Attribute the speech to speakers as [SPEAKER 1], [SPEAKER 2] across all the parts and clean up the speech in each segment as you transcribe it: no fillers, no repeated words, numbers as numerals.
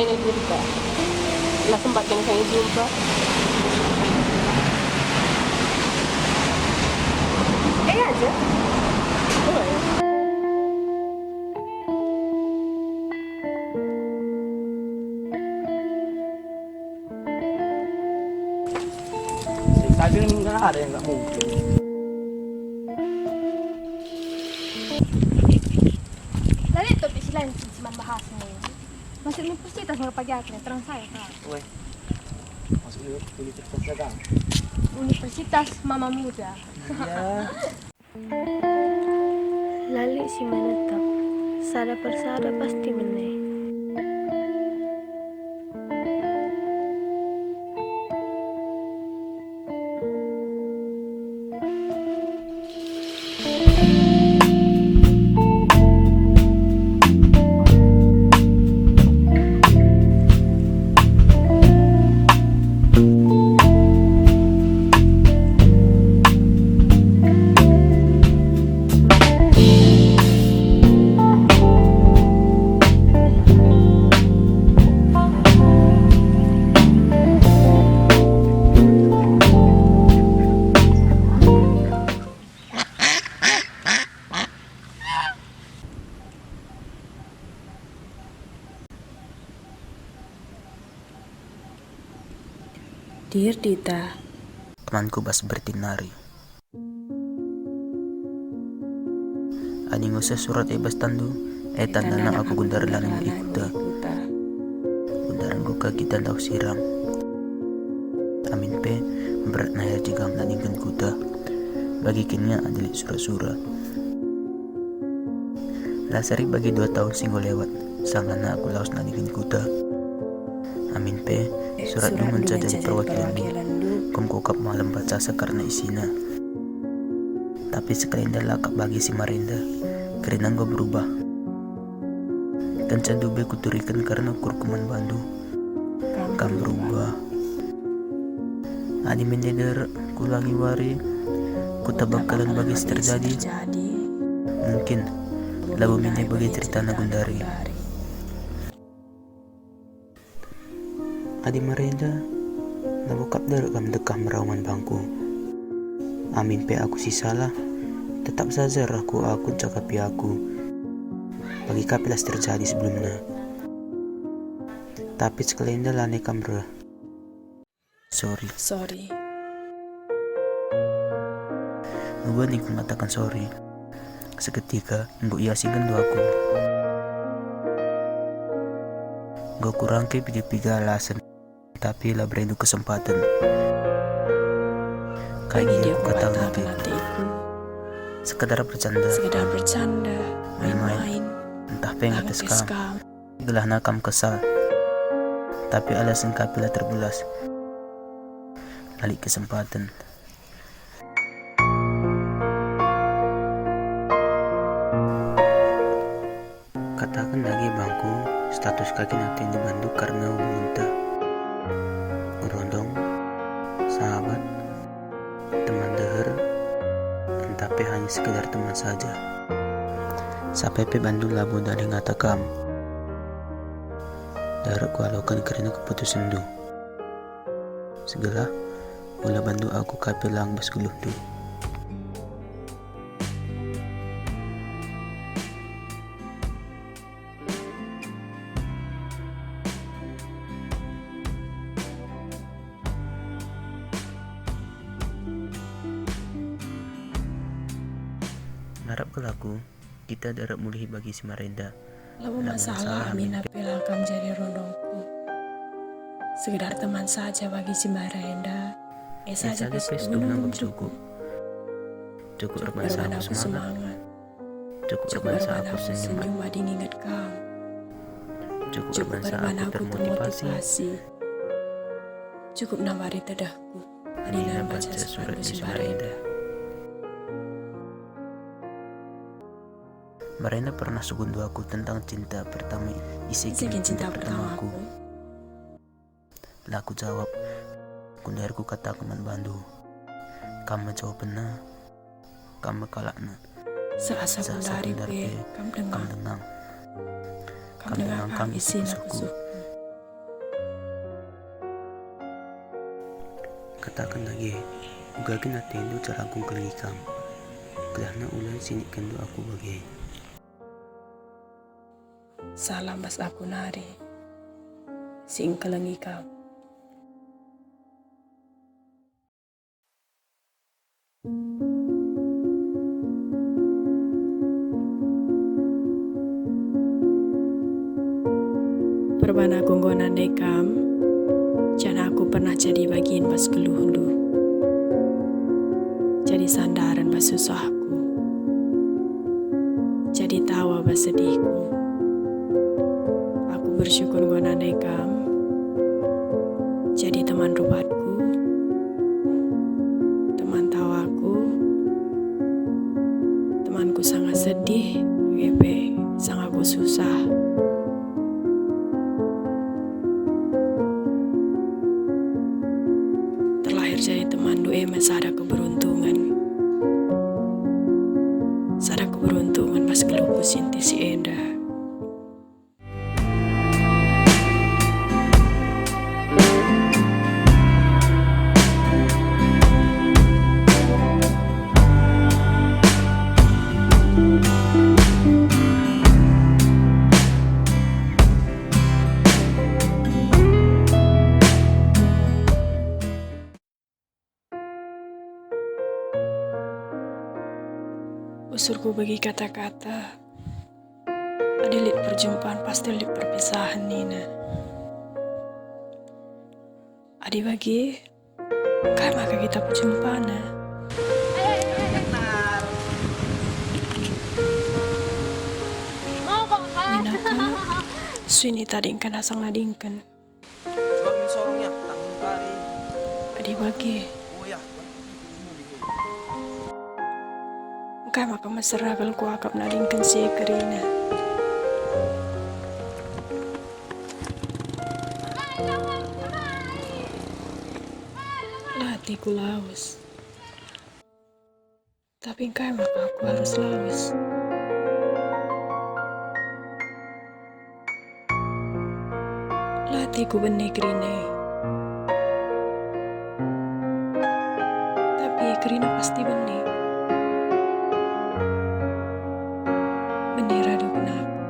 [SPEAKER 1] ini cerita. Lah sempat yang saya jumpa. Aja. Coba ya.
[SPEAKER 2] Tapi ini nggak ada yang nggak mungkin.
[SPEAKER 3] Lalu itu bisilan cuma bahasnya. Masuk universitas nggak pagi akhirnya terang saya kan.
[SPEAKER 2] Weh, masuk universitas saja.
[SPEAKER 3] Universitas Mama Muda.
[SPEAKER 2] Iya.
[SPEAKER 3] Lalu si menetap, sada persada pasti meneh.
[SPEAKER 4] Dear Dita,
[SPEAKER 5] temanku bas bertinari. Ani ngusah surat bas tandu, tanda aku gundar lanan ikuta. Gundaran guka kita tahu siram. Amin pe berat naya jigam naningkan kuta. Bagi kinya adalah surah-surah. Lasari bagi 2 tahun singgo lewat, sangana aku laos naningkan kuta. Amin pe surat du menjadi perwakilan du. Kum kukap malam baca karena isina. Tapi sekalian lakak bagi si Marinda, karena gue berubah. Kanca dube kuturikan karena kurkuman bandu. Kam berubah. Adi menyadar kulangi wari, kutabakalan bagi terjadi. Mungkin labu minyak bagi cerita nagundari. Adi Marinda nabukap darah kam dekah merawan bangku. Amin pe aku si salah. Tetap saja aku cakapi aku. Bagi kapilas terjadi sebelumnya. Tapi sekalian dalane kamera. Sorry. Gue nih mengatakan sorry. Seketika gue iasinkan doaku. Gue kurang ke piga alasan. Tapi lah berindu kesempatan. Kayak dia aku kata nanti. Sekedar bercanda. Main-main. Entah pengen atas kam. Gelah nakam kesal. Tapi alasan kapila terbelas. Lalik kesempatan. Katakan lagi bangku, status kaki nanti dibantu karena hubungan tak. Urondong, sahabat, teman deher, tapi hanya sekedar teman saja. Sampai pe bandu labu dari ngatakam. Darat ku alaukan karena keputusan du. Segala, mula bandu aku kapilang basguluh du. Harap ke laku, kita darap mulih bagi si Marinda.
[SPEAKER 4] Lalu masalah Amina pilakam jadi rondongku. Sekedar teman saja bagi si Marinda. Saja
[SPEAKER 5] menunggu cukup. Cukup berbahasa aku semangat. Cukup berbahasa aku senyum
[SPEAKER 4] badi ingat kau.
[SPEAKER 5] Cukup berbahasa aku termotivasi.
[SPEAKER 4] Cukup nambari tedahku.
[SPEAKER 5] Amina baca surat si Marinda. Marina pernah sugundu aku tentang cinta pertama isi cinta pertama aku. Lah aku jawab, kundarku kata keman bandu. Kamu jawab benar, kamu kalakna.
[SPEAKER 4] Seasa kundari pe, kam dengang
[SPEAKER 5] kam isi suku. katakan lagi uga kena tendo cara aku kelingikam karena ulan sini kendo aku bagi
[SPEAKER 4] salah mas aku nari sing kelengikam. Perbana gonggonan dekam, jana aku pernah jadi bagian pas geluh hundu, jadi sandaran pas susahku, jadi tawa pas sedihku. Aku bersyukur gonggonan dekam, jadi teman rubatku, teman tawaku, temanku sangat sedih, gepe, sangat aku susah. Jadi teman doe masa ada keberuntungan pas kelupu sinti si Enda. Usurku bagi kata-kata, adilit perjumpaan pasti lit perpisahan Nina. Adi bagi, kayak maka kita perjumpaan na. Nina kan, suini tadingkan asang nadingkan.
[SPEAKER 2] Sebab sorongnya tanggung kali.
[SPEAKER 4] Adi bagi,
[SPEAKER 2] Oh ya.
[SPEAKER 4] kayak maka meseragal ku akap nadingkan si Karina. Hatiku laus, tapi kayak maka aku harus laus. Hatiku benih Karina, tapi Karina pasti benih. Radu kenapa?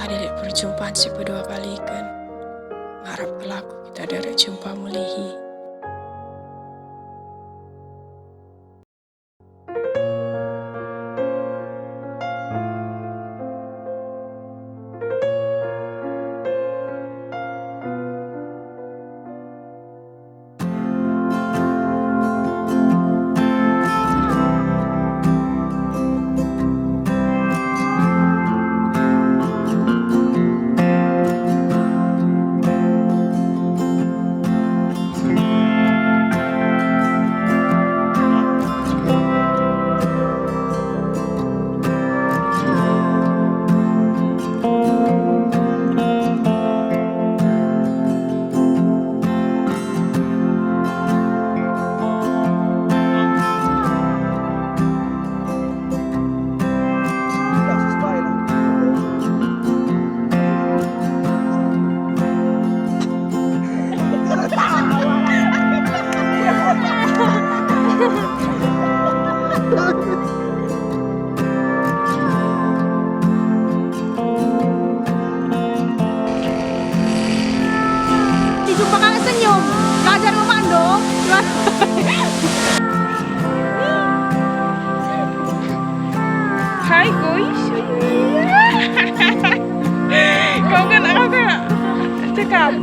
[SPEAKER 4] Ada dek perjumpaan si kedua kali kan. Ngarap pelaku kita dari jumpa mulihi.
[SPEAKER 3] Dijumpa kakak senyum, belajar memandung.
[SPEAKER 1] Hai guys. Kau kan cakap.